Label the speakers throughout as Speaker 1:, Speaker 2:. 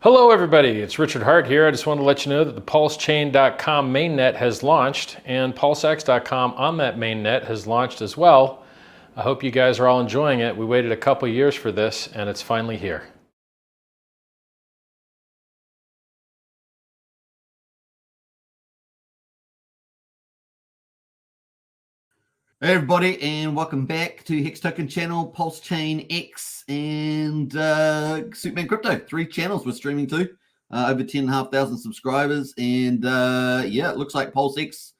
Speaker 1: Hello everybody, it's Richard Hart here. I just want to let you know that the Pulsechain.com mainnet has launched and PulseX.com on that mainnet has launched as well. I hope you guys are all enjoying it. We waited a couple years for this and it's finally here.
Speaker 2: Hey everybody, and welcome back to Hex Token channel, Pulsechain, X, and Superman Crypto. 3 channels we're streaming to, over 10,500 subscribers, and yeah, it looks like PulseX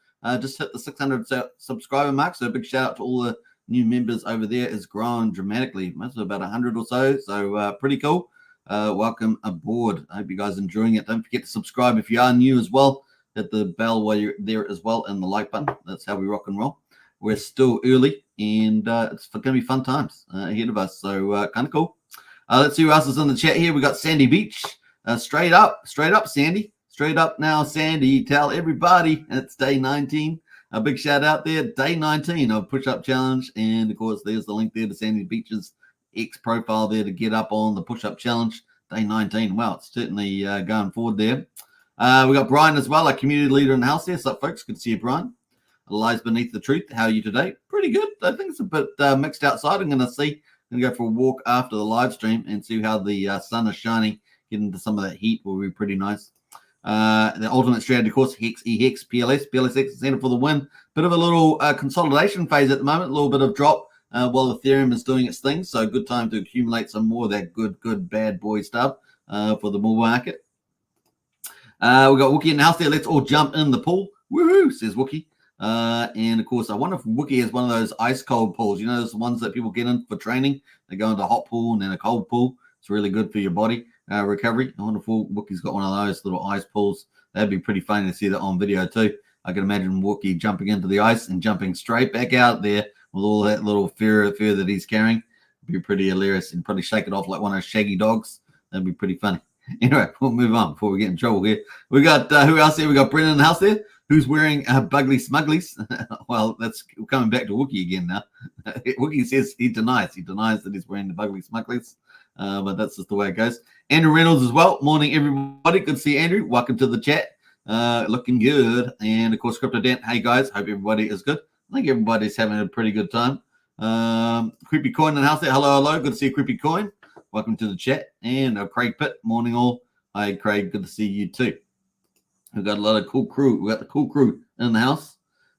Speaker 2: just hit the 600 subscriber mark. So a big shout out to all the new members over there. It's grown dramatically, most of about 100 or so. So pretty cool. Welcome aboard. I hope you guys are enjoying it. Don't forget to subscribe if you are new as well. Hit the bell while you're there as well, and the like button. That's how we rock and roll. We're still early, and it's going to be fun times ahead of us. So kind of cool. Let's see who else is in the chat here. We got Sandy Beach. Straight up, Sandy. Straight up now, Sandy. Tell everybody it's day 19. A big shout out there. Day 19 of Push-Up Challenge. And, of course, there's the link there to Sandy Beach's X profile there to get up on the Push-Up Challenge. Day 19. Wow, it's certainly going forward there. We got Brian as well, our community leader in the house there. What's up, folks? Good to see you, Brian. Lies Beneath the Truth. How are you today? Pretty good. I think it's a bit mixed outside. I'm going to go for a walk after the live stream and see how the sun is shining. Get into some of that heat will be pretty nice. The ultimate strategy, of course, Hex, EHEX, PLS. PLSX is in it for the win. Bit of a little consolidation phase at the moment. A little bit of drop while Ethereum is doing its thing. So good time to accumulate some more of that good bad boy stuff for the bull market. We got Wookie in the house there. Let's all jump in the pool. Woohoo, says Wookie. And of course, I wonder if Wookie has one of those ice cold pools. You know, those ones that people get in for training. They go into a hot pool and then a cold pool. It's really good for your body recovery. I wonder if Wookie's got one of those little ice pools. That'd be pretty funny to see that on video too. I can imagine Wookie jumping into the ice and jumping straight back out there with all that little fur that he's carrying. It'd be pretty hilarious and probably shake it off like one of those shaggy dogs. That'd be pretty funny. Anyway, we'll move on before we get in trouble here. We got who else here? We got Brennan in the house there. Who's wearing Bugly Smugglies? Well, that's coming back to Wookie again now. Wookie says he denies that he's wearing the Bugly Smugglies, but that's just the way it goes. Andrew Reynolds as well. Morning, everybody. Good to see you, Andrew. Welcome to the chat. Looking good. And, of course, Crypto Dan. Hey, guys. Hope everybody is good. I think everybody's having a pretty good time. Creepy Coin in the house there. Hello. Good to see you, Creepy Coin. Welcome to the chat. And Craig Pitt. Morning, all. Hi, Craig. Good to see you, too. We've got a lot of cool crew. We got the cool crew in the house.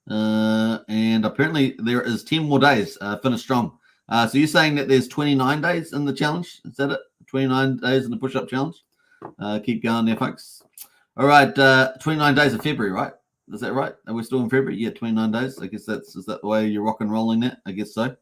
Speaker 2: And apparently there is 10 more days, finish strong. So you're saying that there's 29 days in the challenge? Is that it? 29 days in the push-up challenge? Keep going there, folks. All right, 29 days of February, right? Is that right? Are we still in February? Yeah, 29 days. I guess is that the way you're rock and rolling that? I guess so.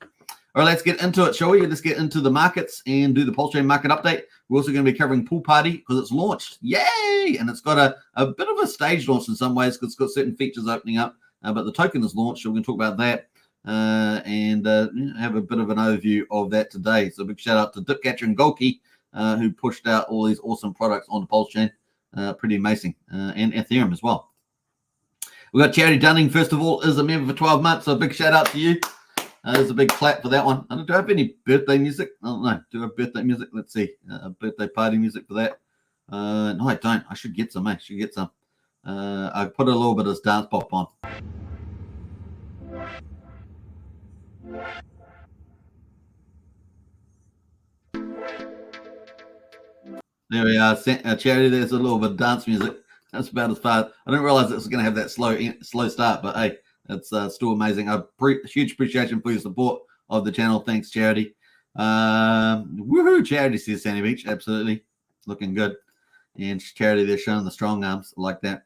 Speaker 2: All right, let's get into it, shall we? Let's get into the markets and do the Pulsechain market update. We're also going to be covering Pool Party because it's launched. Yay! And it's got a bit of a stage launch in some ways because it's got certain features opening up. But the token is launched, so we're going to talk about that and have a bit of an overview of that today. So a big shout out to Dipcatcher and Golki who pushed out all these awesome products on the Pulsechain. Pretty amazing. And Ethereum as well. We've got Charity Dunning, first of all, is a member for 12 months. So a big shout out to you. There's a big clap for that one. Do I have any birthday music? I don't know. Do I have birthday music? Let's see. Birthday party music for that. No, I don't. I should get some. I put a little bit of dance pop on. There we are. Charity, there's a little bit of dance music. That's about as far. I didn't realize it was going to have that slow start, but hey. It's still amazing. Huge appreciation for your support of the channel. Thanks, Charity. Woohoo! Charity says Sandy Beach. Absolutely. Looking good. And Charity, they're showing the strong arms. I like that.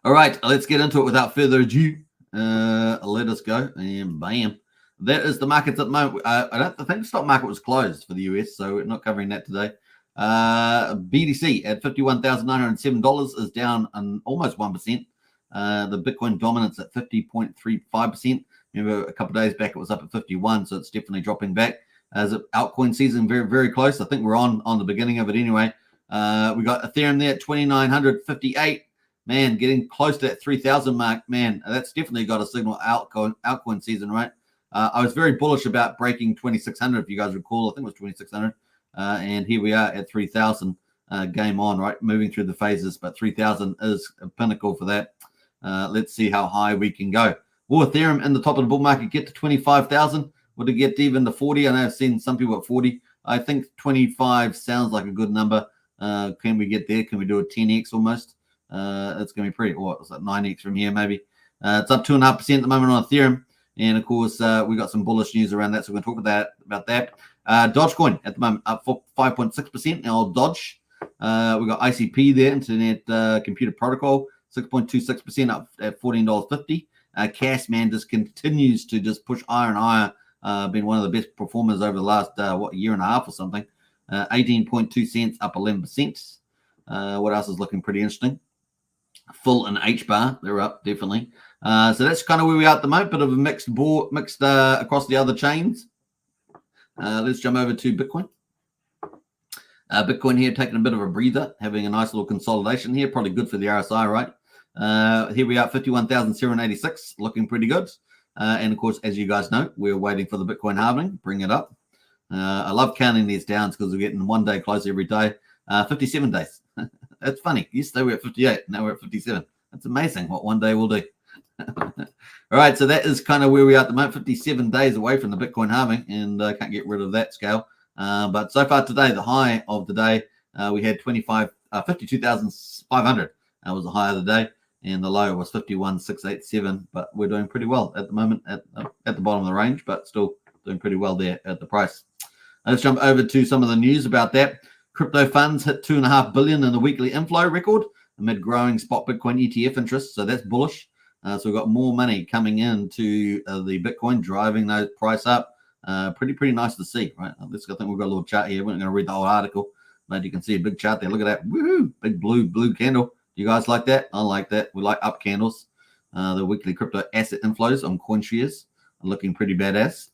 Speaker 2: All right. Let's get into it without further ado. Let us go. And bam. That is the markets at the moment. I think the stock market was closed for the US, so we're not covering that today. BTC at $51,907 is down almost 1%. The Bitcoin dominance at 50.35%. Remember, a couple of days back it was up at 51, so it's definitely dropping back. As altcoin season, very, very close. I think we're on the beginning of it anyway. We got Ethereum there at 2,958. Man, getting close to that 3,000 mark. Man, that's definitely got a signal altcoin season, right? I was very bullish about breaking 2,600, if you guys recall. I think it was 2,600. And here we are at 3,000. game on, right? Moving through the phases, but 3,000 is a pinnacle for that. Let's see how high we can go. Will Ethereum in the top of the bull market get to 25,000? Would it get even to 40? I know I've seen some people at 40. I think 25 sounds like a good number. Can we get there? Can we do a 10x almost? It's going to be pretty, what was that, 9x from here maybe? It's up 2.5% at the moment on Ethereum. And of course, we got some bullish news around that. So we're going to talk about that. Dogecoin at the moment up 5.6%. Now Doge, we got ICP there, Internet Computer Protocol, 6.26% up at $14.50. Cashman just continues to just push higher and higher. Been one of the best performers over the last year and a half or something. 18.2 cents up 11%. What else is looking pretty interesting? Full and H bar, they're up definitely. So that's kind of where we are at the moment. Bit of a mixed across the other chains. Let's jump over to Bitcoin. Bitcoin here taking a bit of a breather, having a nice little consolidation here. Probably good for the RSI, right? Here we are, 51,786, looking pretty good. And of course, as you guys know, we're waiting for the Bitcoin halving. Bring it up. I love counting these downs because we're getting one day close every day. 57 days. That's funny. Yesterday we were at 58. Now we're at 57. That's amazing what one day will do. All right, so that is kind of where we are at the moment. 57 days away from the Bitcoin halving, and I can't get rid of that scale. But so far today, the high of the day, we had 52,500. That was the high of the day, and the low was 51,687. But we're doing pretty well at the moment at the bottom of the range, but still doing pretty well there at the price. Let's jump over to some of the news about that. Crypto funds hit $2.5 billion in the weekly inflow record amid growing spot Bitcoin ETF interest. So that's bullish. So we've got more money coming into the Bitcoin, driving those price up. Pretty nice to see, right? I think we've got a little chart here. We're not going to read the whole article, but you can see a big chart there. Look at that. Woohoo! Big blue candle. Do you guys like that? I like that. We like up candles. The weekly crypto asset inflows on CoinShares are looking pretty badass.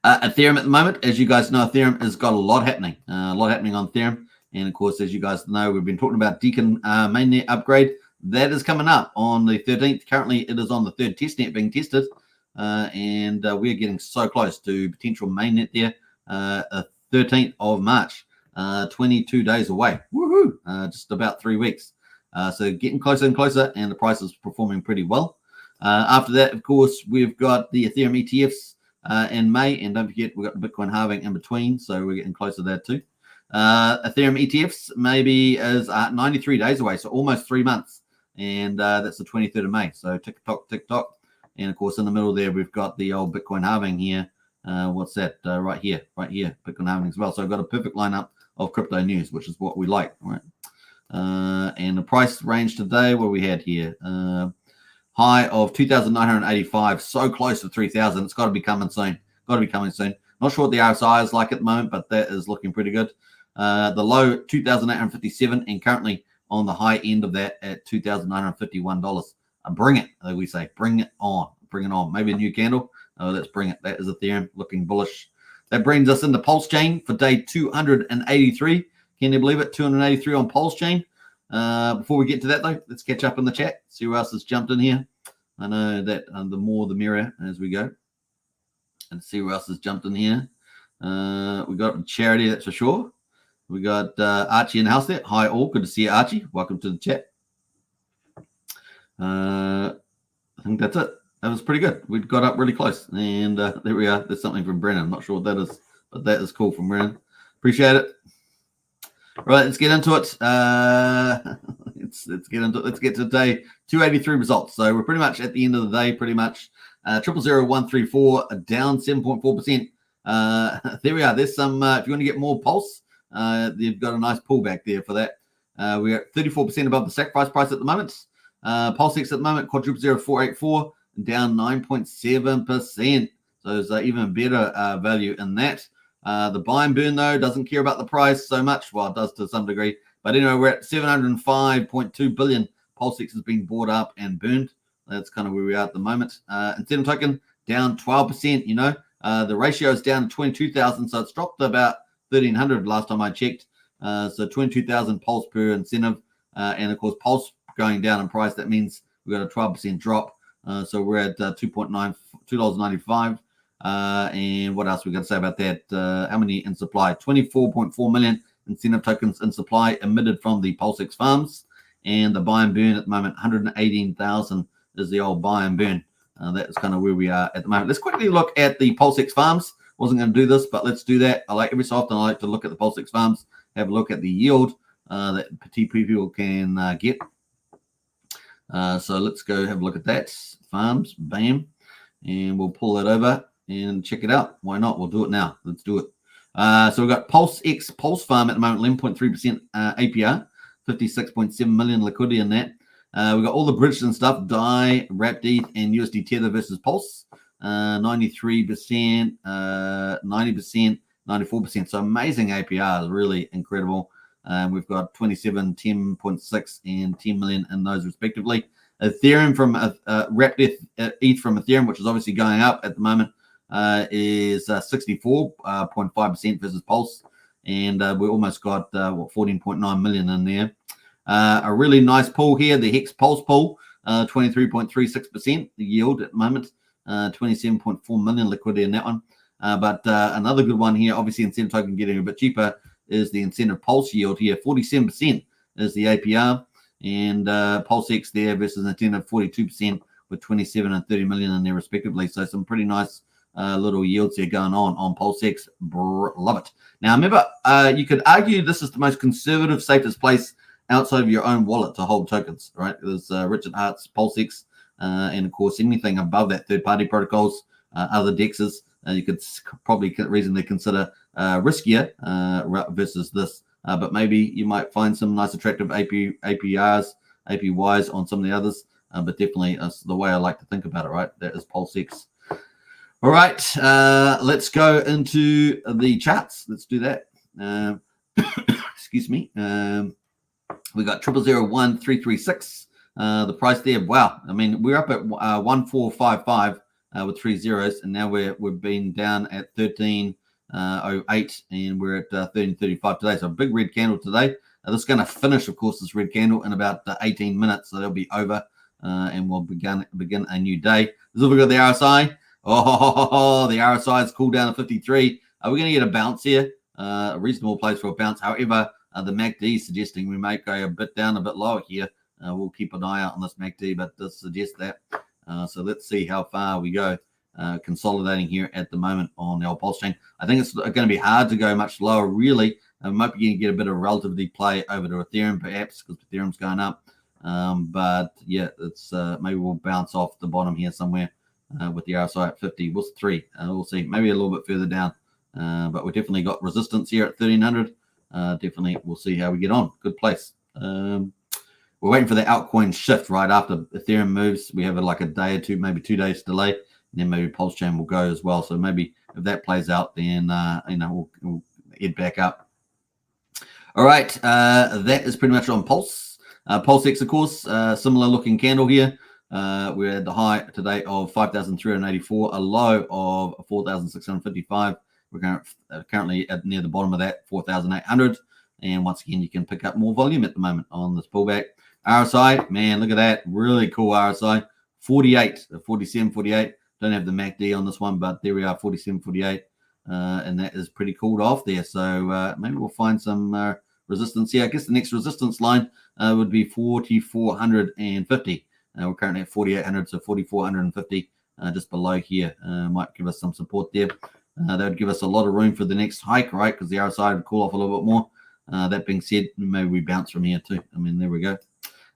Speaker 2: Ethereum at the moment, as you guys know, Ethereum has got a lot happening on Ethereum. And of course, as you guys know, we've been talking about Deacon mainnet upgrade. That is coming up on the 13th. Currently, it is on the third testnet being tested. And we're getting so close to potential mainnet there. 13th of March, 22 days away. Woohoo! Just about 3 weeks. So getting closer and closer, and the price is performing pretty well. After that, of course, we've got the Ethereum ETFs in May, and don't forget we've got the Bitcoin halving in between, so we're getting closer to that too. Ethereum ETFs maybe is 93 days away, so almost 3 months, and that's the 23rd of May. So tick tock, and of course in the middle there we've got the old Bitcoin halving here. What's that? Right here, Bitcoin halving as well. So I've got a perfect lineup of crypto news, which is what we like, right? And the price range today, what we had here. High of 2,985, so close to 3,000. It's got to be coming soon. Not sure what the RSI is like at the moment, but that is looking pretty good. The low 2,857, and currently on the high end of that at $2,951. Bring it, as we say. Bring it on. Maybe a new candle. Let's bring it. That is Ethereum looking bullish. That brings us into Pulsechain for day 283. Can you believe it? 283 on Pulsechain. Before we get to that, though, let's catch up in the chat, see who else has jumped in here. I know that the more the merrier as we go. And see who else has jumped in here. We got Charity, that's for sure. We got Archie in the house there. Hi, all. Good to see you, Archie. Welcome to the chat. I think that's it. That was pretty good. We got up really close. And there we are. There's something from Brennan. I'm not sure what that is, but that is cool from Brennan. Appreciate it. Right, let's get into it. Let's get to day 283 results. So we're pretty much at the end of the day, pretty much. 000134 down 7.4%. There we are. There's some, if you want to get more pulse, you've got a nice pullback there for that. We're at 34% above the sacrifice price at the moment. Pulsex at the moment, quadruple 0484, down 9.7%. So there's even better value in that. The buy and burn, though, doesn't care about the price so much. Well, it does to some degree. But anyway, we're at 705.2 billion. Pulsex has been bought up and burned. That's kind of where we are at the moment. Incentive token down 12%. You know, the ratio is down to 22,000. So it's dropped to about 1,300 last time I checked. So 22,000 pulse per incentive. And of course, pulse going down in price. That means we've got a 12% drop. So we're at $2.95. And what else we got to say about that? How many in supply? 24.4 million incentive tokens in supply emitted from the Pulsex farms. And the buy and burn at the moment, 118,000 is the old buy and burn. That is kind of where we are at the moment. Let's quickly look at the Pulsex farms. Wasn't going to do this, but let's do that. Every so often I like to look at the Pulsex farms, have a look at the yield that petite people can get. So let's go have a look at that. Farms, bam. And we'll pull that over and check it out. Why not? We'll do it now. Let's do it. So we've got Pulsex Pulse Farm at the moment, 11.3% APR, 56.7 million liquidity in that. We've got all the bridges and stuff, DAI, Wrapped ETH, and USD Tether versus Pulse. 93%, 90%, 94%. So amazing APR is really incredible. We've got 27, 10.6, and 10 million in those respectively. Ethereum from Wrapped ETH from Ethereum, which is obviously going up at the moment, is 64.5% versus Pulse. And we almost got 14.9 million in there. A really nice pool here, the Hex Pulse pool, 23.36% the yield at the moment, 27.4 million liquidity in that one. But another good one here, obviously incentive token getting a bit cheaper, is the incentive Pulse yield here. 47% is the APR, and Pulsex there versus incentive 42% with 27 and 30 million in there respectively. So some pretty nice little yields here going on Pulsex. Love it. Now remember, you could argue this is the most conservative, safest place outside of your own wallet to hold tokens, right? There's Richard Hart's Pulsex, and of course anything above that, third-party protocols, other dexes, you could probably reasonably consider riskier versus this. But maybe you might find some nice attractive APYs on some of the others. But definitely that's the way I like to think about it, right? That is Pulsex. All right, let's go into the charts. Let's do that. Excuse me. We got 0001,336. The price there, wow. I mean, we're up at 1455 with 3 zeros, and now we've been down at 1308, and we're at 1335 today. So a big red candle today. This is going to finish, of course, this red candle in about 18 minutes, so they'll be over, and we'll begin a new day. This is we got the RSI. Oh, the RSI is cooled down to 53. Are we going to get a bounce here? A reasonable place for a bounce. However, the MACD is suggesting we may go a bit down, a bit lower here. We'll keep an eye out on this MACD, but does suggest that. So let's see how far we go. Consolidating here at the moment on the old Pulsechain. I think it's going to be hard to go much lower, really. We might be going to get a bit of relativity play over to Ethereum, perhaps, because Ethereum's going up. But yeah, it's maybe we'll bounce off the bottom here somewhere with the RSI at 50. What's 3? We'll see. Maybe a little bit further down. But we definitely got resistance here at 1300. Definitely, we'll see how we get on. Good place. We're waiting for the altcoin shift right after Ethereum moves. We have like a day or two, maybe 2 days delay, and then maybe Pulsechain will go as well. So maybe if that plays out, then we'll head back up. All right, that is pretty much on Pulse. Pulsex, of course, similar looking candle here. We're at the high today of 5,384, a low of 4,655. We're currently at near the bottom of that, 4,800. And once again, you can pick up more volume at the moment on this pullback. RSI, man, look at that. Really cool RSI. 48, 47, 48. Don't have the MACD on this one, but there we are, 47, 48. And that is pretty cooled off there. So maybe we'll find some resistance here. I guess the next resistance line would be 4,450. We're currently at 4,800, so 4,450 just below here. Might give us some support there. That would give us a lot of room for the next hike, right? Because the RSI would cool off a little bit more. That being said, maybe we bounce from here too. I mean, there we go.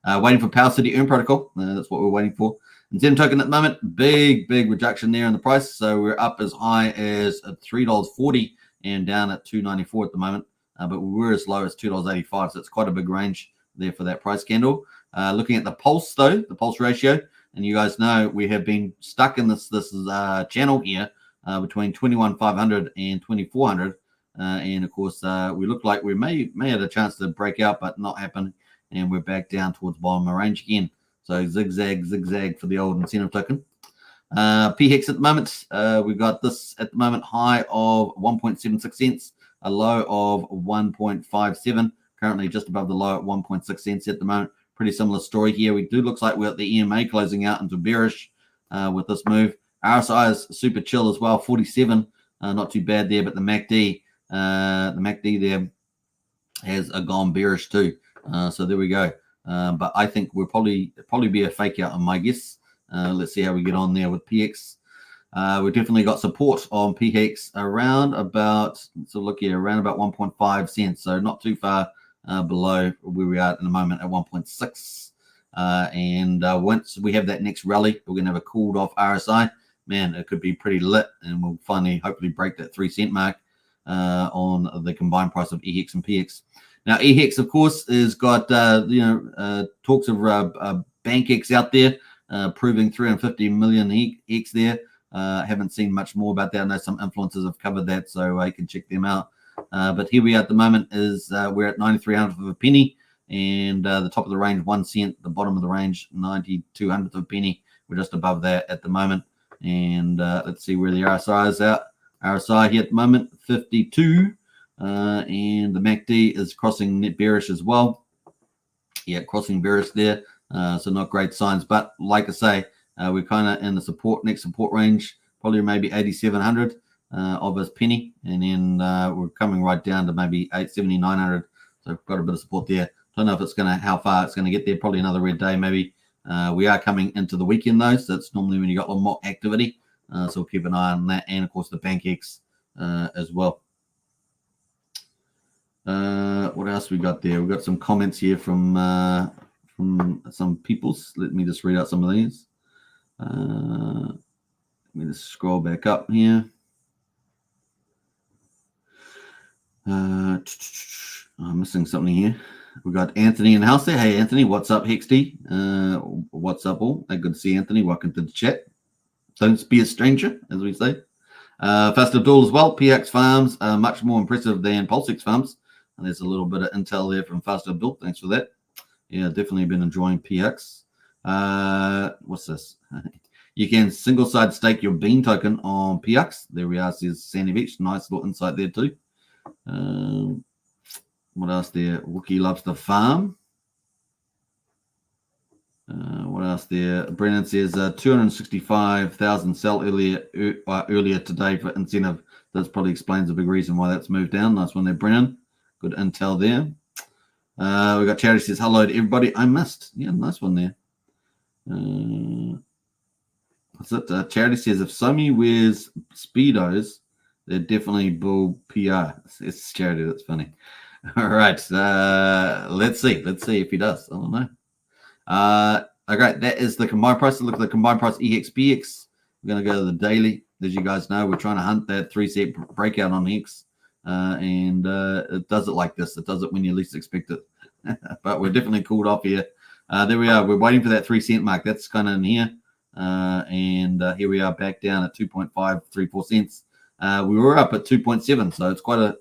Speaker 2: Waiting for Power City Earn Protocol. That's what we're waiting for. Incentive token at the moment, big reduction there in the price. So we're up as high as $3.40 and down at $2.94 at the moment. But we were as low as $2.85. So it's quite a big range there for that price candle. Looking at the pulse though, the pulse ratio, and you guys know we have been stuck in this channel here between 21,500 and 2,400. And of course, we look like we may have a chance to break out, but not happen. And we're back down towards the bottom of the range again. So zigzag for the old incentive token. PHEX at the moment, we've got this at the moment high of 1.76 cents, a low of 1.57. Currently just above the low at 1.6 cents at the moment. Pretty similar story here. We do looks like we're at the EMA closing out into bearish with this move. RSI is super chill as well, 47. Not too bad there, but the MACD there has gone bearish too. So there we go. But I think we'll probably be a fake out on my guess. Let's see how we get on there with PX. We've definitely got support on PX around about, so look here, around about 1.5 cents. So not too far below where we are at the moment at 1.6. And once we have that next rally, we're going to have a cooled off RSI. Man, it could be pretty lit, and we'll finally hopefully break that 3 cent mark on the combined price of EHEX and PX. Now, EHEX, of course, has got talks of BankX out there proving 350 million X there. Haven't seen much more about that. I know some influencers have covered that, so I can check them out. But here we are at the moment is we're at 9300th of a penny, and the top of the range 1 cent, the bottom of the range 9200th of a penny. We're just above that at the moment. And let's see where the RSI is at. RSI here at the moment 52, and the MACD is crossing net bearish as well. Yeah, crossing bearish there. So not great signs, but like I say, we're kind of in the next support range, probably maybe 8700 of his penny, and then we're coming right down to maybe 7900. So we've got a bit of support there. Don't know if it's how far it's going to get there. Probably another red day, maybe. We are coming into the weekend though, so that's normally when you got a lot more activity. So we'll keep an eye on that, and of course the BankX as well. What else we got there? We've got some comments here from some peoples. Let me just read out some of these. Let me just scroll back up here. I'm missing something here. We got Anthony in the house there. Hey, Anthony, what's up, Hexty? What's up, all? Good to see Anthony. Welcome to the chat. Don't be a stranger, as we say. Fast Abdul as well. PX Farms, much more impressive than Pulsechain Farms. And there's a little bit of intel there from Fast Abdul. Thanks for that. Yeah, definitely been enjoying PX. What's this? You can single side stake your bean token on PX. There we are, says Sandy Beach. Nice little insight there too. What else there? Wookie loves the farm. What else there? Brennan says 265,000 sell earlier today for incentive. That probably explains the big reason why that's moved down. Nice one there, Brennan. Good intel there. We got Charity says hello to everybody. I missed. Yeah, nice one there. What's it? Charity says if Somi wears Speedos, they're definitely bull PR. It's Charity. That's funny. All right. Let's see. Let's see if he does. I don't know. Okay, that is the combined price. Look at the combined price EXPX. We're going to go to the daily. As you guys know, we're trying to hunt that 3 cent breakout on Hex. And it does it like this. It does it when you least expect it. But we're definitely cooled off here. There we are. We're waiting for that 3 cent mark. That's kind of in here. And here we are back down at 2.534 cents. We were up at 2.7, so it's quite a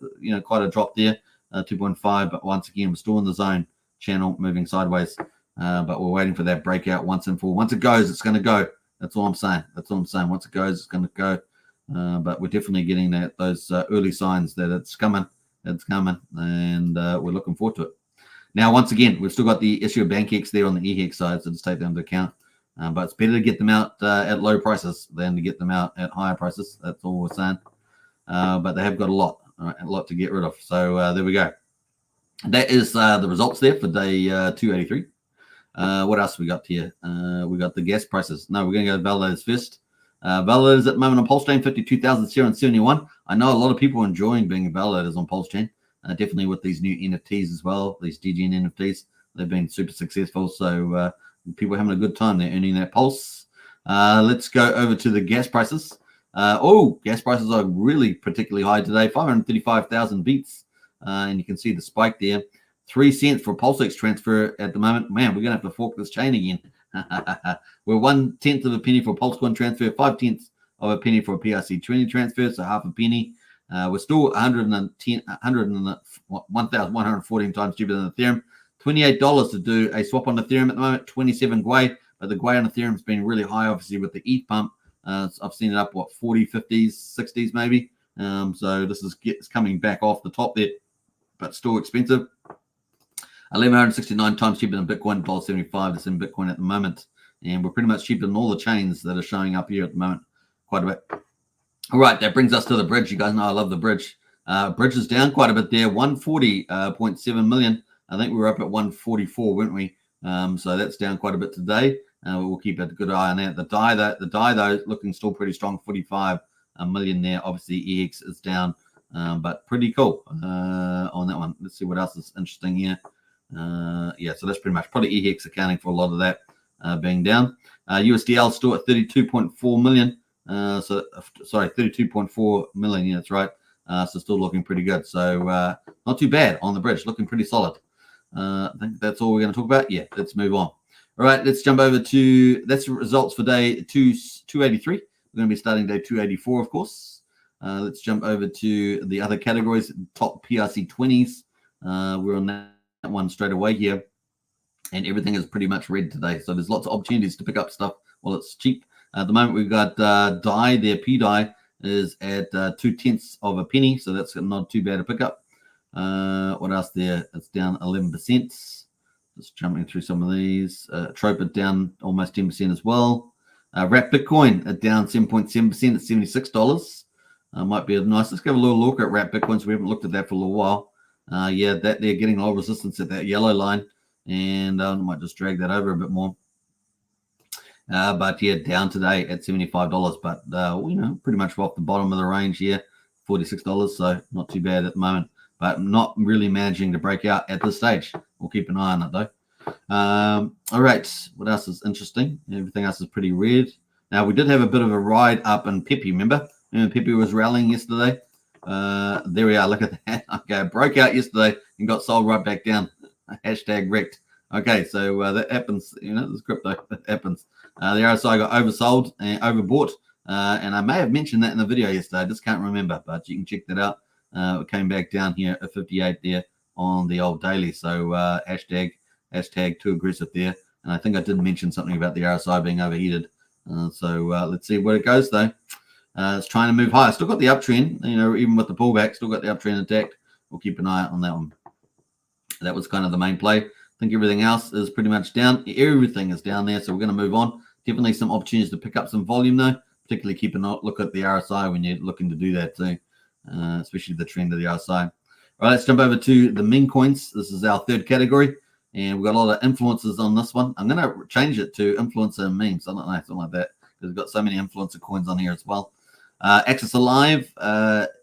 Speaker 2: drop there. 2.5, but once again, we're still in the zone channel, moving sideways. But we're waiting for that breakout once and for all. Once it goes, it's going to go. That's all I'm saying. That's all I'm saying. Once it goes, it's going to go. But we're definitely getting those early signs that it's coming. It's coming, and we're looking forward to it. Now, once again, we've still got the issue of BankX there on the EHEX side, so just take that into account. But it's better to get them out at low prices than to get them out at higher prices. That's all we're saying. But they have got a lot to get rid of. So there we go. That is the results there for day 283. What else we got here? We got the gas prices. No, we're going to go to validators first. Validators at the moment on Pulsechain, 52,071. I know a lot of people are enjoying being validators on Pulsechain. Definitely with these new NFTs as well, these DGN NFTs. They've been super successful. So people are having a good time. They're earning that pulse. Let's go over to the gas prices. Gas prices are really particularly high today, 535,000 beats. And you can see the spike there. 3 cents for PulseX transfer at the moment. Man, we're going to have to fork this chain again. We're 1/10 of a penny for Pulsecoin transfer, 5/10 of a penny for a PRC20 transfer, so half a penny. We're still 1,114 times cheaper than Ethereum. $28 to do a swap on Ethereum at the moment, 27 Gwei. But the Gwei on Ethereum has been really high, obviously, with the ETH pump. I've seen it up, 40, 50s, 60s maybe. So this is coming back off the top there, but still expensive. 1,169 times cheaper than Bitcoin, $1.75 that's in Bitcoin at the moment. And we're pretty much cheaper than all the chains that are showing up here at the moment, quite a bit. All right, that brings us to the bridge. You guys know I love the bridge. Bridge is down quite a bit there, 140.7 million. I think we were up at 144, weren't we? So that's down quite a bit today. We'll keep a good eye on that. The die though, looking still pretty strong, 45 million there. Obviously, EX is down, but pretty cool on that one. Let's see what else is interesting here. Yeah, so that's pretty much probably EX accounting for a lot of that being down. USDL still at 32.4 million. Sorry, 32.4 million. Yeah, that's right. So still looking pretty good. So not too bad on the bridge, looking pretty solid. I think that's all we're going to talk about. Yeah, let's move on. All right, let's jump over to that's the results for day 283. We're going to be starting day 284, of course. Let's jump over to the other categories, top PRC 20s. We're on that one straight away here, and everything is pretty much red today. So there's lots of opportunities to pick up stuff while it's cheap. At the moment, we've got die there, P die is at 0.2 of a penny, so that's not too bad to pick up. What else there? It's down 11%. Just jumping through some of these. Tropa down almost 10% as well. Wrap Bitcoin down 7.7% at $76. Might be nice. Let's give a little look at Wrap Bitcoin. So we haven't looked at that for a little while. Yeah, that they're getting a lot of resistance at that yellow line, and I might just drag that over a bit more. But yeah, down today at $75. But pretty much off the bottom of the range here, $46. So not too bad at the moment, but not really managing to break out at this stage. We'll keep an eye on it though. All right, what else is interesting? Everything else is pretty red. Now we did have a bit of a ride up in Pepe. Remember Pepe was rallying yesterday. There we are. Look at that. Okay, broke out yesterday and got sold right back down. Hashtag wrecked. Okay, so that happens. This crypto that happens. The RSI got oversold and overbought, and I may have mentioned that in the video yesterday. I just can't remember, but you can check that out. It came back down here at 58 there on the old daily. So hashtag too aggressive there. And I think I did mention something about the RSI being overheated. So let's see where it goes though. It's trying to move higher. Still got the uptrend, even with the pullback, still got the uptrend intact. We'll keep an eye out on that one. That was kind of the main play. I think everything else is pretty much down. Everything is down there. So we're going to move on. Definitely some opportunities to pick up some volume though. Particularly keep a look at the RSI when you're looking to do that too. Especially the trend of the RSI. All right, let's jump over to the meme coins. This is our third category. And we've got a lot of influencers on this one. I'm going to change it to influencer memes. I don't know, something like that. Because we've got so many influencer coins on here as well. Access Alive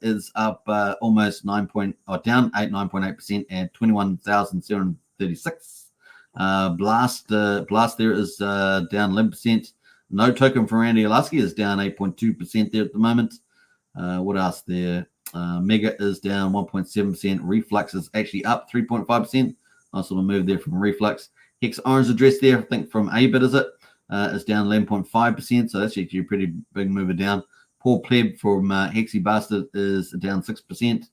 Speaker 2: is up almost down 9.8% at 21,736. Blast there is down 11%. No Token for Randy Alaski is down 8.2% there at the moment. What else there? Mega is down 1.7%. Reflux is actually up 3.5%. Nice little move there from Reflux. Hex Orange address there, I think from ABIT is down 11.5%. So that's actually a pretty big mover down. Poor Pleb from Hexy Bastard is down 6%.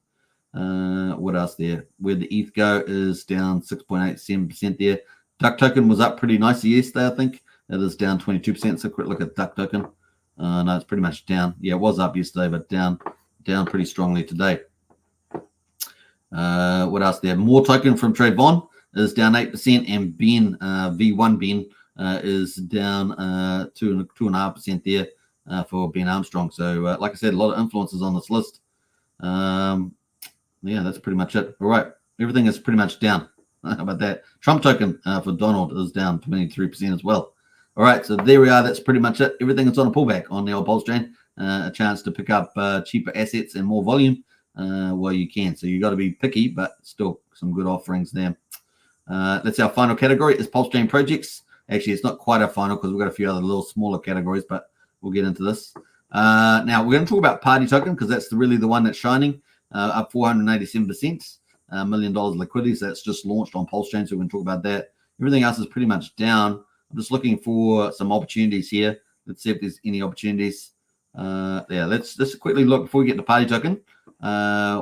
Speaker 2: What else there? Where the ETH go is down 6.87% there. Duck Token was up pretty nicely yesterday, I think. It is down 22%. So quick look at Duck Token. No, it's pretty much down. Yeah, it was up yesterday, but down pretty strongly today. What else there? More Token from Trayvon is down 8%, and Ben V1 Ben is down 2.5% there for Ben Armstrong. So, like I said, a lot of influencers on this list. Yeah, that's pretty much it. All right, everything is pretty much down. How about that? Trump Token for Donald is down 23% as well. All right, so there we are. That's pretty much it. Everything is on a pullback on the old Pulsechain. A chance to pick up cheaper assets and more volume while you can. So you got to be picky, but still some good offerings there. That's our final category is Pulsechain projects. Actually, it's not quite our final because we've got a few other little smaller categories, but we'll get into this. Now we're going to talk about Party Token because that's really the one that's shining, up 487%, $1 million liquidity. So that's just launched on Pulsechain. So we're going to talk about that. Everything else is pretty much down. I'm just looking for some opportunities here. Let's see if there's any opportunities. Yeah, let's just quickly look before we get to Party Token.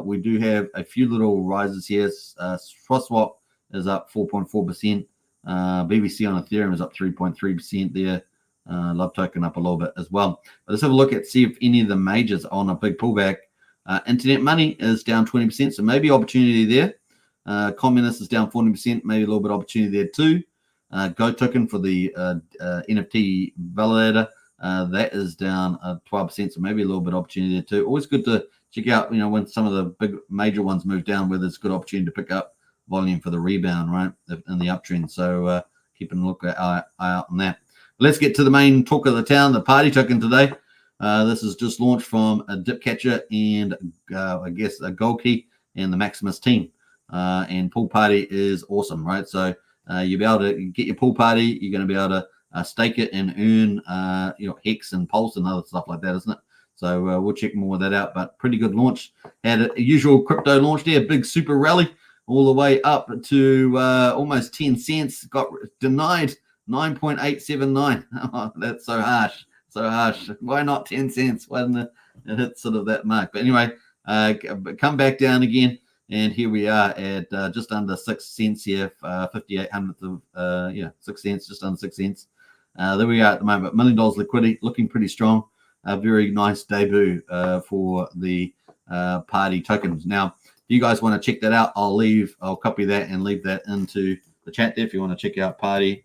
Speaker 2: We do have a few little rises here. Swap is up 4.4%. BBC on Ethereum is up 3.3% there. Love Token up a little bit as well. But let's have a look at see if any of the majors are on a big pullback. Internet Money is down 20%, so maybe opportunity there. Communist is down 40%, maybe a little bit of opportunity there too. Go Token for the NFT validator, that is down 12%, so maybe a little bit of opportunity there too. Always good to check out, when some of the big major ones move down, where there's good opportunity to pick up volume for the rebound, right, in the uptrend. So keeping a look eye out on that. Let's get to the main talk of the town, the party token today. This is just launched from a Dipcatcher and I guess a Gold Key and the Maximus team. And Pool Party is awesome, right? So you'll be able to get your Pool Party. You're going to be able to stake it and earn Hex and Pulse and other stuff like that, isn't it? So we'll check more of that out. But pretty good launch. Had a usual crypto launch there, big super rally all the way up to almost 10 cents. Got denied 9.879. Oh, that's so harsh. So harsh. Why not 10 cents? Why didn't it hit sort of that mark? But anyway, come back down again. And here we are at just under 6 cents here, 58 hundredths of 6 cents, just under 6 cents. There we are at the moment. $1 million liquidity, looking pretty strong. A very nice debut for the party tokens. Now, if you guys want to check that out, I'll copy that and leave that into the chat there if you want to check out party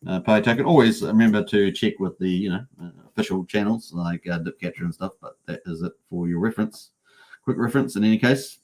Speaker 2: token. Always remember to check with the official channels like Dipcatcher and stuff, but that is it for your reference. Quick reference in any case.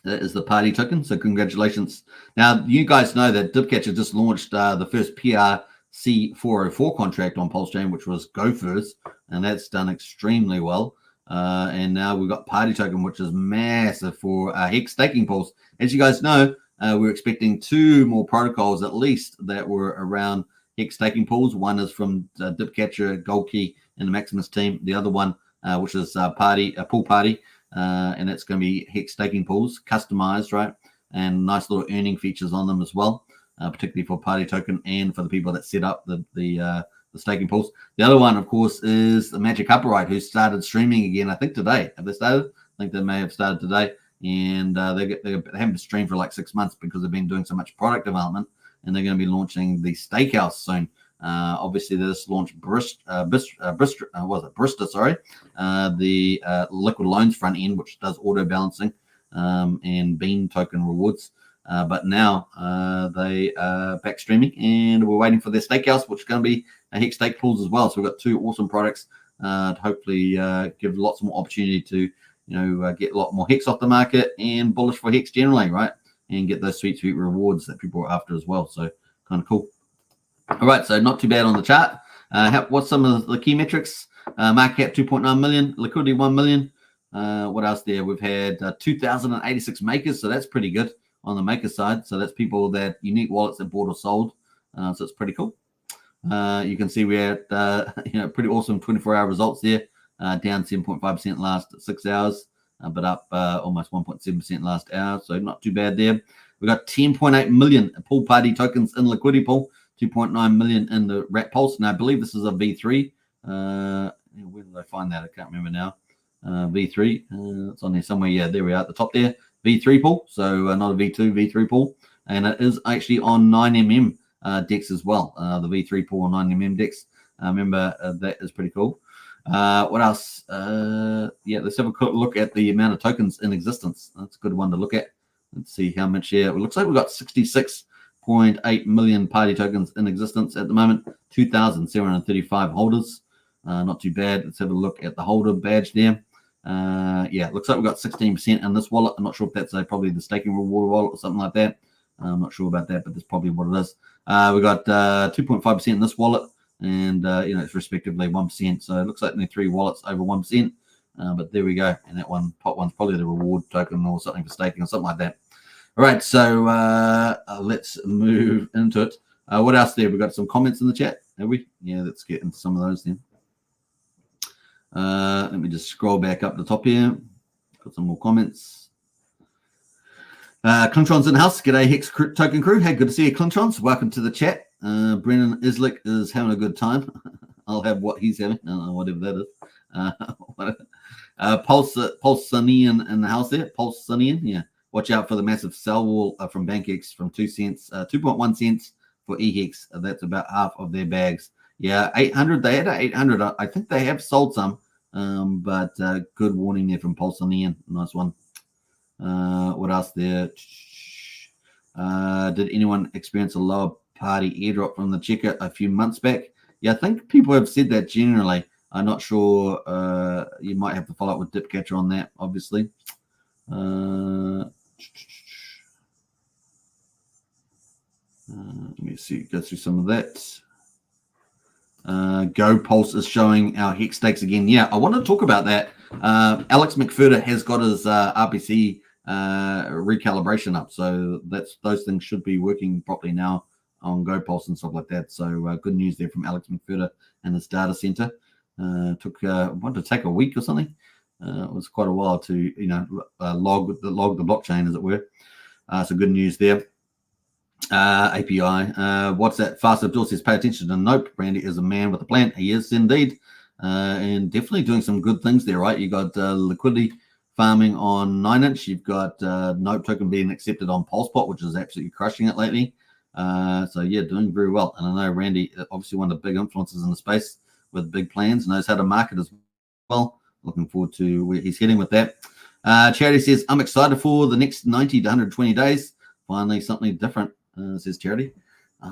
Speaker 2: That is the party token. So congratulations. Now, you guys know that Dipcatcher just launched the first PRC 404 contract on Pulsechain, which was Gophers, and that's done extremely well. And now we've got party token, which is massive for Hex staking pools. As you guys know, we're expecting 2 more protocols at least that were around Hex staking pools. One is from Dipcatcher, Gold Key, and the Maximus team. The other one, which is Pool Party, and it's going to be Hex staking pools, customized, right? And nice little earning features on them as well, particularly for party token and for the people that set up the staking pools. The other one, of course, is the Magic Upright, who started streaming again, I think today. Have they started? I think they may have started today. And they haven't streamed for like 6 months because they've been doing so much product development, and they're going to be launching the Stakehouse soon. Obviously, they just launched Brista, the liquid loans front end, which does auto balancing and Bean token rewards. But now they are back streaming, and we're waiting for their Stakehouse, which is going to be a Hex stake pools as well. So we've got 2 awesome products to hopefully give lots more opportunity to get a lot more Hex off the market, and bullish for Hex generally, right? And get those sweet rewards that people are after as well. So kind of cool. All right, so not too bad on the chart. What's some of the key metrics? Market cap 2.9 million, liquidity 1 million. What else there? We've had 2,086 makers, so that's pretty good on the maker side. So that's people that unique wallets that bought or sold. So it's pretty cool. You can see we're at pretty awesome 24-hour results there. Down 7.5% last 6 hours, but up almost 1.7% last hour. So not too bad there. We got 10.8 million Pool Party tokens in liquidity pool, 2.9 million in the Rat Pulse. And I believe this is a V3. Where did I find that? I can't remember now. V3. It's on there somewhere. Yeah, there we are at the top there. V3 pool. So not a V2, V3 pool. And it is actually on 9mm decks as well. The V3 pool on 9mm decks. Remember, that is pretty cool. What else? Let's have a quick look at the amount of tokens in existence. That's a good one to look at. Let's see how much here. It looks like we've got 66.8 million party tokens in existence at the moment. 2,735 holders. Not too bad. Let's have a look at the holder badge there. It looks like we've got 16% in this wallet. I'm not sure if that's probably the staking reward wallet or something like that. I'm not sure about that, but that's probably what it is. We got 2.5% in this wallet. And it's respectively 1%. So it looks like only 3 wallets over 1%. But there we go. And that pot one's probably the reward token or something for staking or something like that. All right, so let's move into it. What else there? We've got some comments in the chat, have we? Yeah, let's get into some of those then. Let me just scroll back up the top here. Got some more comments. Clintron's in the house. G'day, Hex Token crew. Hey, good to see you, Clintrons. Welcome to the chat. Brennan Islick is having a good time. I'll have what he's having, whatever that is. Pulsechain in the house there. Pulsechain, yeah. Watch out for the massive sell wall from BankX from 2 cents, 2.1 cents for eHex. That's about half of their bags. Yeah, 800. They had 800. I think they have sold some, but good warning there from Pulsechain. Nice one. What else there? Did anyone experience a lower party airdrop from the checker a few months back? Yeah, I think people have said that generally. I'm not sure. You might have to follow up with Dipcatcher on that, obviously. Let me see, go through some of that. Go Pulse is showing our hex stakes again. Yeah, I want to talk about that. Alex McFurter has got his RPC recalibration up, so those things should be working properly now on Go Pulse and stuff like that. So good news there from Alex McFurter and his data center. Took wanted to take a week or something. It was quite a while to log the blockchain, as it were. So good news there. API. What's that? Fast Abdul says, pay attention to Nope. Randy is a man with a plan. He is indeed. And definitely doing some good things there, right? You got liquidity farming on 9inch. You've got Nope token being accepted on Pulsepot, which is absolutely crushing it lately. So yeah, doing very well. And I know Randy, obviously one of the big influencers in the space with big plans, knows how to market as well. Looking forward to where he's heading with that. Charity says, I'm excited for the next 90 to 120 days. Finally, something different, says Charity.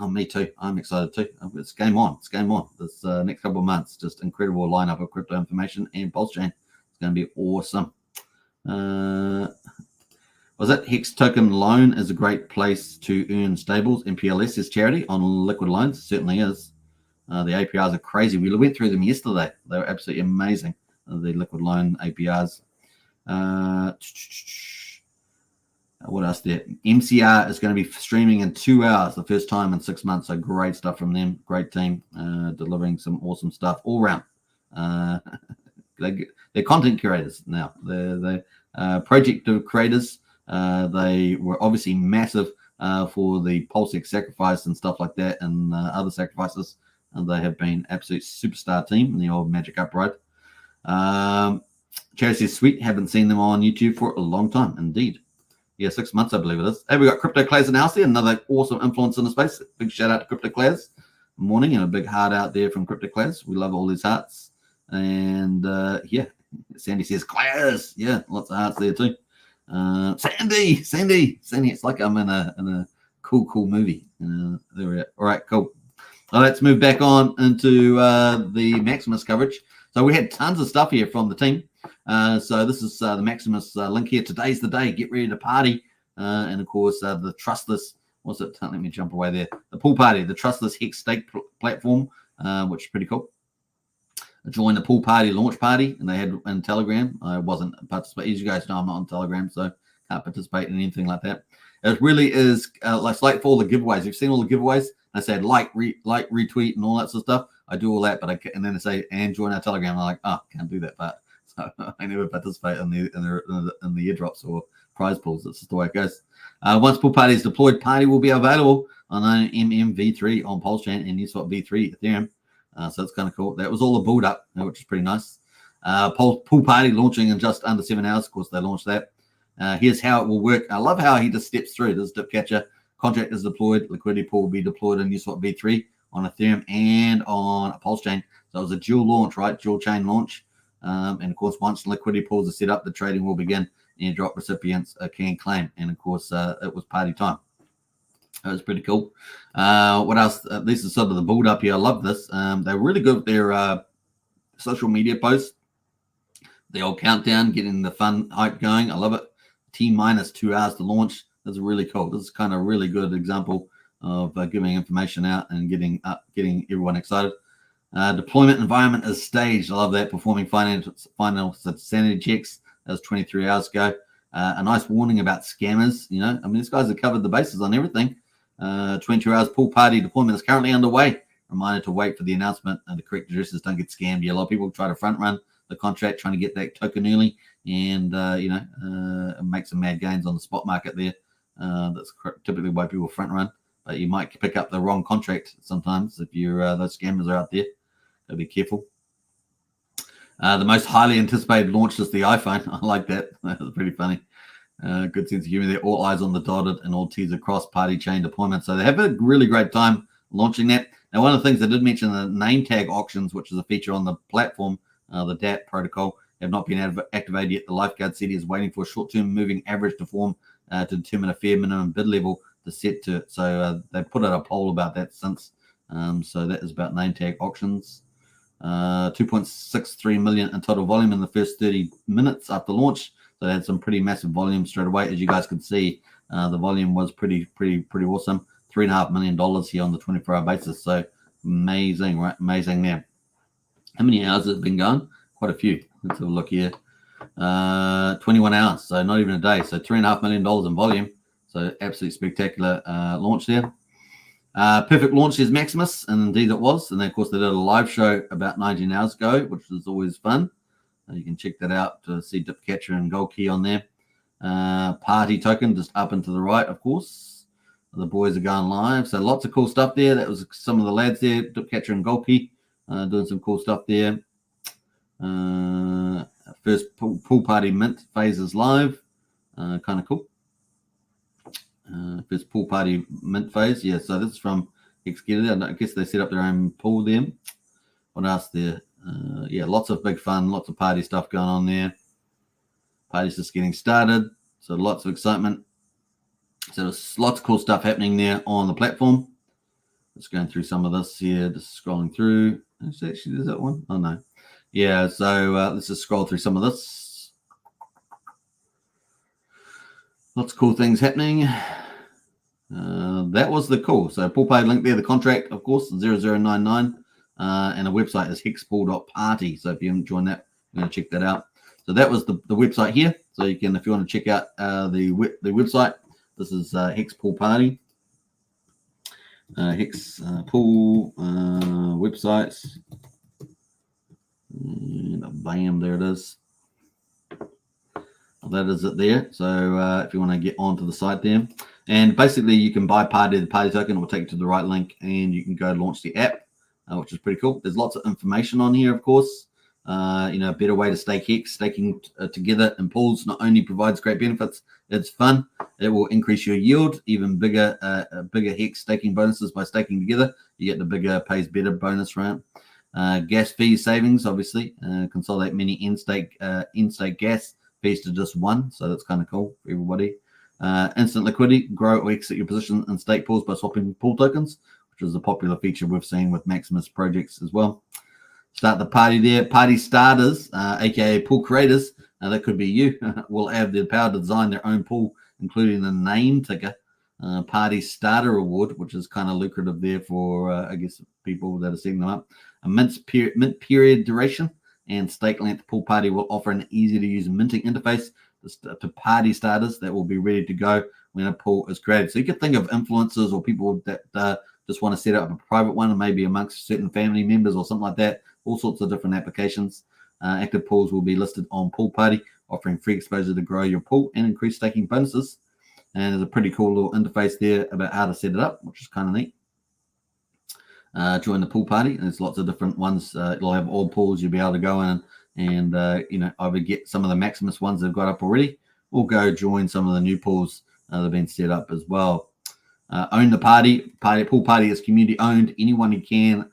Speaker 2: Me too. I'm excited too. It's game on. It's game on. This next couple of months, just incredible lineup of crypto information and Pulsechain. It's going to be awesome. Was it Hex Token Loan is a great place to earn stables and PLS, says Charity, on liquid loans? It certainly is. The APRs are crazy. We went through them yesterday. They were absolutely amazing, the liquid loan APRs. What else there? MCR is going to be streaming in 2 hours, the first time in 6 months. So great stuff from them. Great team, delivering some awesome stuff all around. They're content curators now. They're project creators. They were obviously massive for the Pulsechain sacrifice and stuff like that, and other sacrifices. And they have been absolute superstar team in the old Magic Upright. Charity says, sweet, haven't seen them on YouTube for a long time. Indeed. Yeah, 6 months, I believe it is. Hey, we got Crypto Clays in the house there, another awesome influence in the space. Big shout out to Crypto Clays. Morning, and a big heart out there from Crypto Clays. We love all these hearts. And yeah, Sandy says, Clays. Yeah, lots of hearts there too. Sandy. It's like I'm in a cool movie. There we are. All right, cool. Well, let's move back on into the Maximus coverage. So we had tons of stuff here from the team. So this is the Maximus link here. Today's the day. Get ready to party. And of course, the trustless, what's it? Let me jump away there. The pool party, the trustless Hex stake platform, which is pretty cool. I joined the pool party launch party, and they had in Telegram. I wasn't participating. As you guys know, I'm not on Telegram, so can't participate in anything like that. It really is like for all the giveaways. You've seen all the giveaways. I said like, retweet, and all that sort of stuff. I do all that, but and then they say and join our Telegram. I'm like, oh, can't do that part. So I never participate in the airdrops or prize pools. That's just the way it goes. Once pool party is deployed, party will be available on MMV3 on Pulsechain and Uniswap V3 Ethereum. So it's kind of cool. That was all a build up, which is pretty nice. Pool party launching in just under 7 hours. Of course, they launched that. Here's how it will work. I love how he just steps through. This dip catcher contract is deployed. Liquidity pool will be deployed in Uniswap V3 on Ethereum and on Pulsechain. So it was a dual launch, right? Dual chain launch. And of course, once liquidity pools are set up, the trading will begin. Airdrop recipients can claim. And of course, it was party time. That was pretty cool. What else? This is sort of the build up here. I love this. They're really good with their social media posts. The old countdown, getting the fun hype going. I love it. T-minus 2 hours to launch. That's really cool. This is kind of a really good example of giving information out and getting everyone excited. Deployment environment is staged. I love that. Performing final sanity checks. That was 23 hours ago. A nice warning about scammers. You know, I mean, these guys have covered the bases on everything. 22 hours pool party deployment is currently underway. Reminder to wait for the announcement and the correct addresses don't get scammed. Yeah, a lot of people try to front run the contract, trying to get that token early and make some mad gains on the spot market there. That's typically why people front run. But you might pick up the wrong contract sometimes if you're those scammers are out there. Gotta be careful. The most highly anticipated launch is the iPhone. I like that. That was pretty funny. Good sense of humor there. All eyes on the dotted and all T's across party chain deployment. So they have a really great time launching that. Now, one of the things I did mention, the name tag auctions, which is a feature on the platform, the DAT protocol, have not been activated yet. The Lifeguard City is waiting for a short-term moving average to form to determine a fair minimum bid level to set to it. So they put out a poll about that since. So that is about name tag auctions. 2.63 million in total volume in the first 30 minutes after launch. So they had some pretty massive volume straight away. As you guys can see, the volume was pretty awesome. $3.5 million here on the 24-hour basis. So amazing, right? Amazing there. How many hours has it been going? Quite a few. Let's have a look here. 21 hours, so not even a day. So $3.5 million in volume. So absolutely spectacular launch there. Perfect launch is Maximus, and indeed it was. And then, of course, they did a live show about 19 hours ago, which was always fun. You can check that out to see Dip Catcher and Gold Key on there. Party token just up and to the right, of course. The boys are going live. So lots of cool stuff there. That was some of the lads there, Dip Catcher and Gold Key, doing some cool stuff there. First pool party mint phase is live. Kind of cool. First pool party mint phase. Yeah, so this is from Hex. I guess they set up their own pool there. What else there? Yeah, lots of big fun, lots of party stuff going on there. Party's just getting started, so lots of excitement. So there's lots of cool stuff happening there on the platform. Just going through some of this here, just scrolling through. Actually, there's that one. Oh no. Yeah, so let's just scroll through some of this. Lots of cool things happening. That was the cool. So pool pay link there, the contract, of course, 0099. And a website is hexpool.party. So if you haven't joined that, you're going to check that out. So that was the website here. So you can, if you want to check out the website, this is Hex Pool Party. Hex Pool websites. And bam, there it is. That is it there. So if you want to get onto the site there, and basically you can buy the party token, it will take you to the right link, and you can go launch the app, which is pretty cool. There's lots of information on here, of course. A better way to stake Hex. Staking together in pools not only provides great benefits, it's fun. It will increase your yield, even bigger Hex staking bonuses by staking together. You get the bigger pays better bonus, right? Gas fee savings, obviously. Consolidate many in-stake gas fees to just one, so that's kind of cool for everybody. Instant liquidity, grow or exit your position in stake pools by swapping pool tokens, which is a popular feature we've seen with Maximus projects as well. Start the party there. Party starters, aka pool creators, that could be you, will have the power to design their own pool, including the name ticker. Party starter reward, which is kind of lucrative there for, I guess, people that are setting them up. A mint period duration and stake length. Pool party will offer an easy to use minting interface to party starters that will be ready to go when a pool is created. So you could think of influencers or people that just want to set up a private one, maybe amongst certain family members or something like that. All sorts of different applications. Active pools will be listed on Pool Party, offering free exposure to grow your pool and increase staking bonuses. And there's a pretty cool little interface there about how to set it up, which is kind of neat. Join the Pool Party. There's lots of different ones. You'll have all pools. You'll be able to go in and either get some of the Maximus ones they've got up already, or go join some of the new pools that have been set up as well. Own the party. Pool Party is community owned. Anyone who can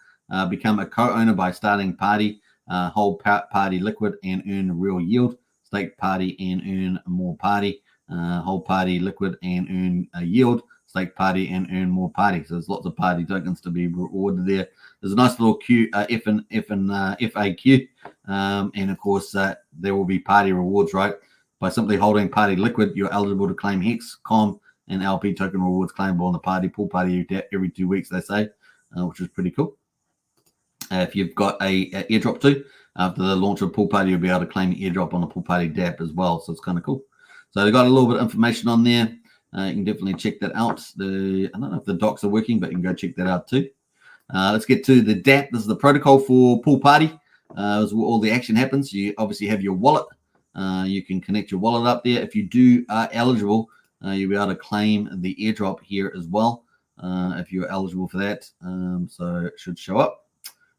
Speaker 2: become a co-owner by starting party, hold party liquid and earn real yield. Stake party and earn more party. Hold party liquid and earn a yield. Stake party and earn more party. So there's lots of party tokens to be rewarded there. There's a nice little FAQ, and of course there will be party rewards, right? By simply holding party liquid, you're eligible to claim Hex, Com, and LP token rewards claimable on the pool party every 2 weeks, they say, which is pretty cool. If you've got a airdrop too, after the launch of Pool Party, you'll be able to claim the airdrop on the Pool Party DApp as well. So it's kind of cool. So they've got a little bit of information on there. You can definitely check that out. I don't know if the docs are working, but you can go check that out too. Let's get to the DApp. This is the protocol for Pool Party. This is where all the action happens. You obviously have your wallet. You can connect your wallet up there. If you are eligible, you'll be able to claim the airdrop here as well, if you're eligible for that. So it should show up.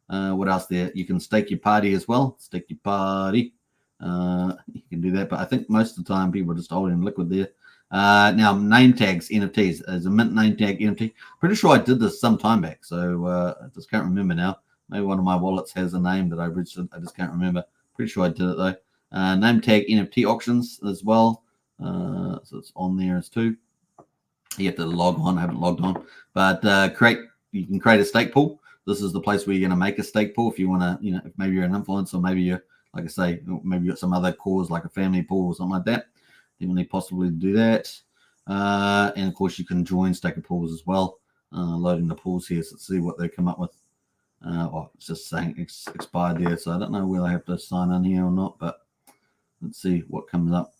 Speaker 2: What else there? You can stake your party as well. Stake your party. You can do that, but I think most of the time people are just holding liquid there. Now, name tags, NFTs. There's a mint name tag NFT. Pretty sure I did this some time back, so I just can't remember now. Maybe one of my wallets has a name that I registered. I just can't remember. Pretty sure I did it though. Name tag NFT auctions as well. So it's on there as too. You have to log on. I haven't logged on, but you can create a stake pool. this is the place where you're going to make a stake pool if you want to, you know, if maybe you're an influencer, maybe you're, like I say, maybe you got some other cause like a family pool or something like that. Definitely possibly do that. And of course, you can join staker pools as well. Loading the pools here, so see what they come up with. Well, it's just saying it's expired there, so I don't know whether I have to sign in here or not, but let's see what comes up.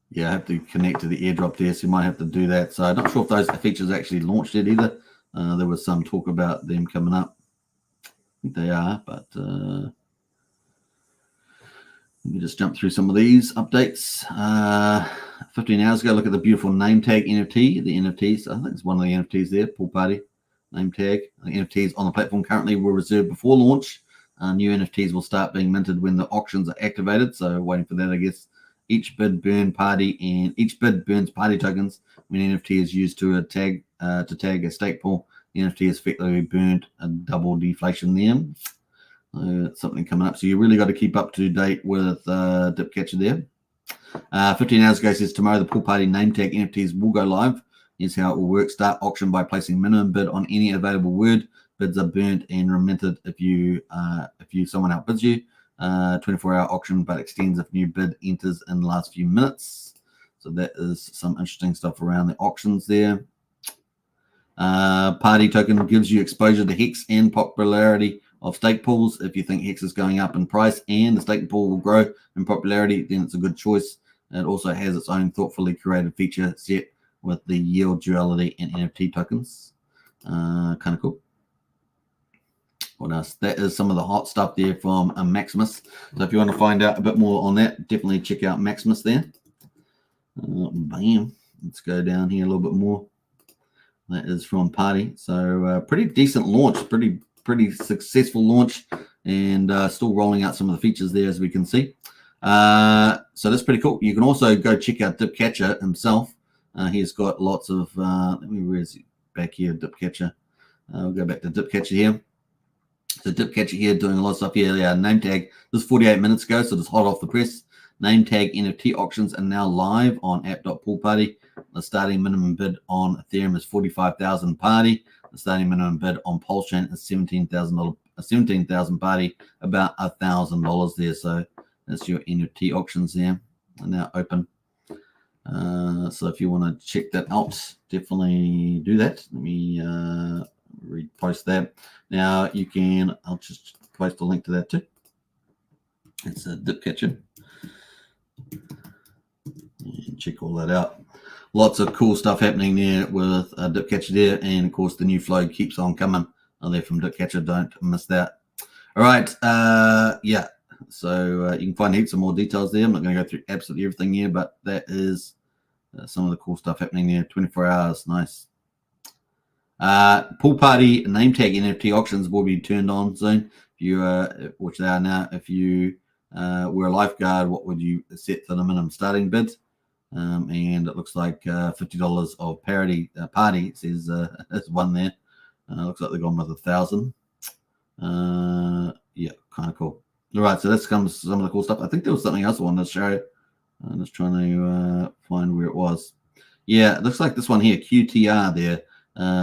Speaker 2: Yeah, I have to connect to the airdrop there, so you might have to do that. So I'm not sure if those features actually launched yet either. There was some talk about them coming up. I think they are, but let me just jump through some of these updates. 15 hours ago, look at the beautiful name tag NFT. The NFTs, I think it's one of the NFTs there, Pool Party name tag. The NFTs on the platform currently were reserved before launch. New NFTs will start being minted when the auctions are activated. So waiting for that, I guess. Each bid burns party tokens when NFT is used to tag a stake pool. The NFT is effectively burned, a double deflation there. Something coming up. So you really got to keep up to date with Dipcatcher there. 15 hours ago says tomorrow the Pool Party name tag NFTs will go live. Here's how it will work. Start auction by placing minimum bid on any available word. Bids are burnt and remitted if someone outbids you. 24-hour auction, but extends if new bid enters in the last few minutes. So that is some interesting stuff around the auctions there. Party token gives you exposure to Hex and popularity of stake pools. If you think Hex is going up in price and the stake pool will grow in popularity, then it's a good choice. It also has its own thoughtfully curated feature set with the yield duality and NFT tokens. Kind of cool. What else? That is some of the hot stuff there from Maximus. So if you want to find out a bit more on that, definitely check out Maximus there. Bam. Let's go down here a little bit more. That is from Party. So pretty decent launch, pretty successful launch, and still rolling out some of the features there as we can see. So that's pretty cool. You can also go check out Dipcatcher himself. He's got lots of, where is he? Back here, Dipcatcher. We'll go back to Dipcatcher here. So Dipcatcher here doing a lot of stuff here. Yeah, name tag. This is 48 minutes ago, so just hot off the press. Name tag NFT auctions are now live on app.poolparty. The starting minimum bid on Ethereum is 45,000 party. The starting minimum bid on Pulsechain is $17,000 party, about $1,000 there. So that's your NFT auctions there. Are now open. So if you want to check that out, definitely do that. Let me repost that. Now you can, I'll just post a link to that too. It's a Dipcatcher. Check all that out. Lots of cool stuff happening there with Dipcatcher there, and of course the new flow keeps on coming there from Dipcatcher. Don't miss that. All right, yeah. So you can find heaps of more details there. I'm not going to go through absolutely everything here, but that is some of the cool stuff happening there. 24 hours, nice. Pool Party name tag NFT auctions will be turned on soon. If you, which they are now. If you were a lifeguard, what would you set for the minimum starting bid? And it looks like $50 of parity party. It says there's one there. Looks like they've gone with 1,000. Yeah, kind of cool. All right, so that's some of the cool stuff. I think there was something else I wanted to show you. I'm just trying to find where it was. Yeah, it looks like this one here, QTR there.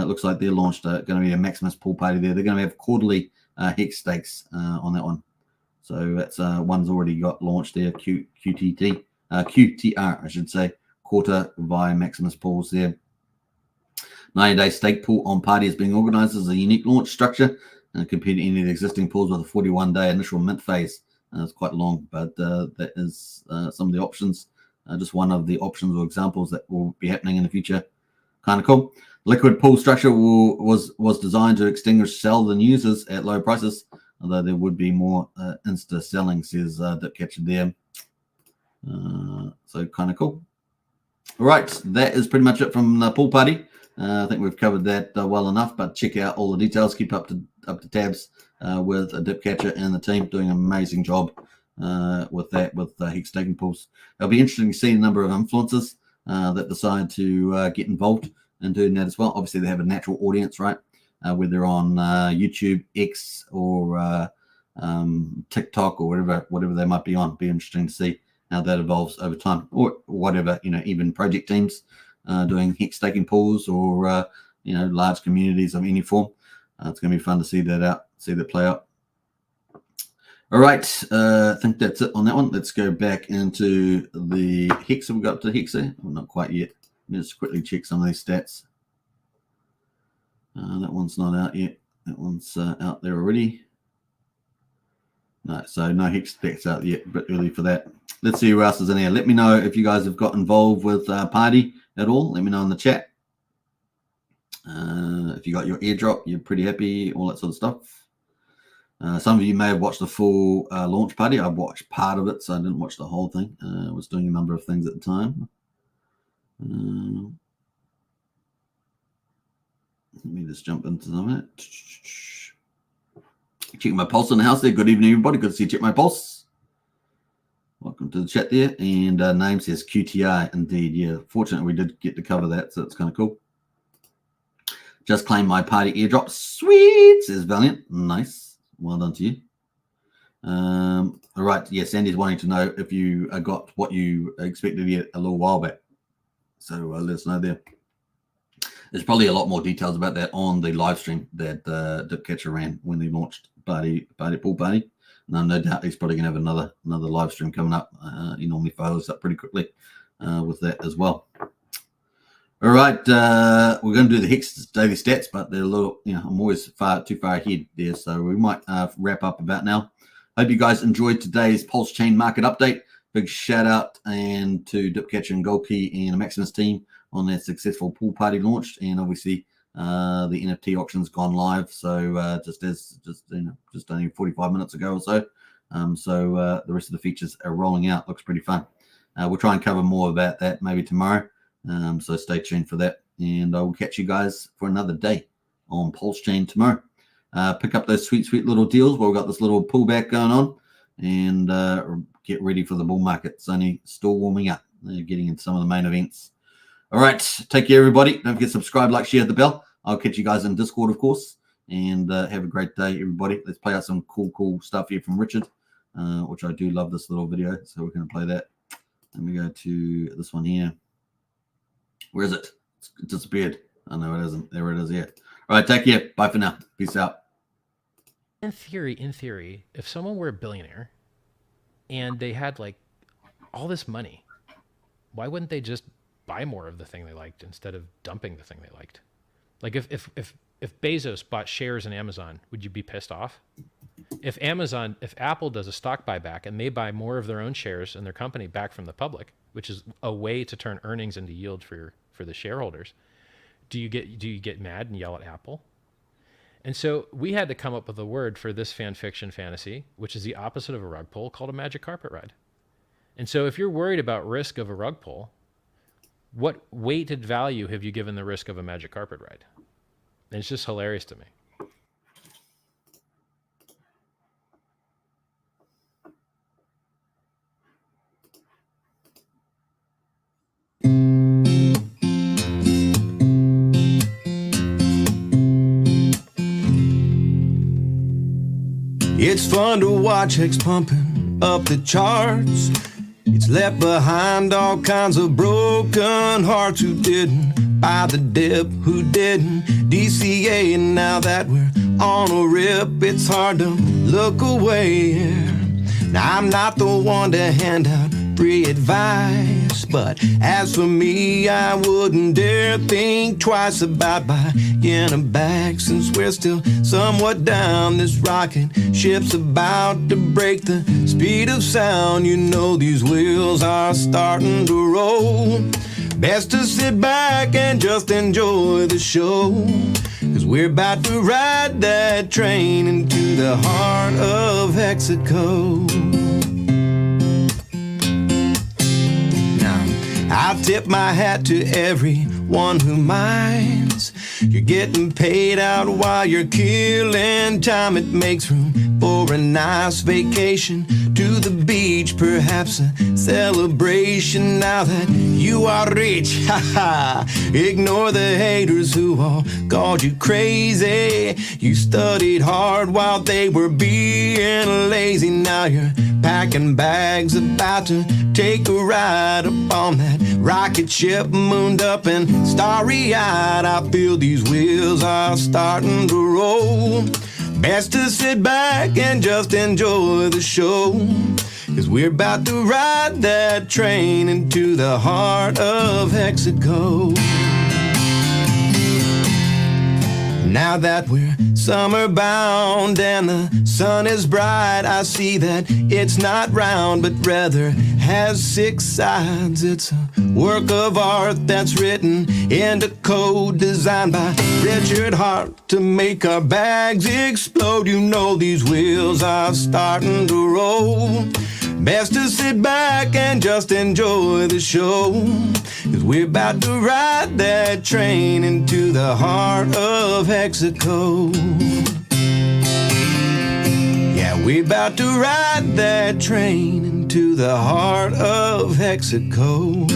Speaker 2: Looks like they're launched going to be a Maximus Pool Party there. They're going to have quarterly Hex stakes on that one. So that's one's already got launched there, QTR, I should say, quarter via Maximus Pools there. 90-day stake pool on Party is being organized as a unique launch structure compared to any of the existing pools with a 41-day initial mint phase. It's quite long, but that is some of the options. Just one of the options or examples that will be happening in the future. Kind of cool. Liquid pool structure was designed to extinguish sell-in users at low prices, although there would be more insta selling, says Dipcatcher there. So kind of cool. All right, that is pretty much it from the Pool Party. I think we've covered that well enough, but check out all the details. Keep up to tabs with Dipcatcher and the team doing an amazing job with that, with Hex Token pools. It'll be interesting to see the number of influencers that decide to get involved in doing that as well. Obviously, they have a natural audience, right? Whether on YouTube, X, or TikTok, or whatever they might be on. Be interesting to see how that evolves over time, or whatever, even project teams doing Hex staking pools, or large communities of any form. It's going to be fun to see that play out. All right, I think that's it on that one. Let's go back into the Hex. Have we got up to Hex there? Oh, not quite yet. Let's quickly check some of these stats. That one's not out yet. That one's out there already. No, so no Hex stats out yet, a bit early for that. Let's see who else is in here. Let me know if you guys have got involved with Party at all. Let me know in the chat. If you got your airdrop, you're pretty happy, all that sort of stuff. Some of you may have watched the full launch party. I watched part of it, so I didn't watch the whole thing. I was doing a number of things at the time. Let me just jump into some of it. Checking my pulse in the house there. Good evening, everybody. Good to see you. Check my pulse. Welcome to the chat there. And name says QTI. Indeed, yeah. Fortunately, we did get to cover that, so it's kind of cool. Just claimed my party airdrop. Sweet, says Valiant. Nice. Well done to you. All right. Yeah, Sandy's wanting to know if you got what you expected to get a little while back. So let us know there. There's probably a lot more details about that on the live stream that Dipcatcher ran when they launched Pool Party. No doubt he's probably going to have another live stream coming up. He normally follows up pretty quickly with that as well. All right, we're going to do the Hex daily stats, but they're a little, I'm always too far ahead there, so we might wrap up about now. Hope you guys enjoyed today's Pulsechain market update. Big shout out and to Dipcatcher and Goldkey and the Maximus team on their successful pool party launch, and obviously the NFT auction's gone live. So just only 45 minutes ago or so. So the rest of the features are rolling out. Looks pretty fun. We'll try and cover more about that maybe tomorrow. So stay tuned for that, and I will catch you guys for another day on Pulsechain tomorrow. Pick up those sweet little deals while we've got this little pullback going on, and get ready for the bull market. It's only still warming up. They're getting into some of the main events. All right, take care, everybody. Don't forget to subscribe, like, share the bell. I'll catch you guys in Discord, of course, and have a great day, everybody. Let's play out some cool stuff here from Richard, which I do love this little video, so we're going to play that. Let me go to this one here. Where is it? It disappeared. Oh, no, it isn't. There it is, yeah. All right, take care. Bye for now. Peace out.
Speaker 1: In theory, if someone were a billionaire and they had like all this money, why wouldn't they just buy more of the thing they liked instead of dumping the thing they liked? Like if Bezos bought shares in Amazon, would you be pissed off? If Apple does a stock buyback and they buy more of their own shares in their company back from the public, which is a way to turn earnings into yield for the shareholders, do you get mad and yell at Apple? And so we had to come up with a word for this fan fiction fantasy, which is the opposite of a rug pull, called a magic carpet ride. And so if you're worried about risk of a rug pull, what weighted value have you given the risk of a magic carpet ride? And it's just hilarious to me.
Speaker 3: It's fun to watch Hex pumping up the charts. It's left behind all kinds of broken hearts who didn't buy the dip, who didn't DCA, and now that we're on a rip, it's hard to look away. Now I'm not the one to hand out free advice, but as for me, I wouldn't dare think twice about buying a bag, since we're still somewhat down. This rocket ship's about to break the speed of sound. You know these wheels are starting to roll. Best to sit back and just enjoy the show, 'cause we're about to ride that train into the heart of Hexaco. I tip my hat to everyone who minds. You're getting paid out while you're killing time. It makes room for a nice vacation to the beach, perhaps a celebration now that you are rich. Ha ha! Ignore the haters who all called you crazy. You studied hard while they were being lazy. Now you're packing bags, about to take a ride up on that rocket ship, mooned up and starry-eyed. I feel these wheels are starting to roll. Best to sit back and just enjoy the show, 'cause we're about to ride that train into the heart of Mexico. Now that we're summer bound and the sun is bright, I see that it's not round but rather has 6 sides. It's a work of art that's written into code, designed by Richard Hart to make our bags explode. You know these wheels are starting to roll. Best to sit back and just enjoy the show, 'cause we're about to ride that train into the heart of Mexico. Yeah, we're about to ride that train into the heart of Mexico.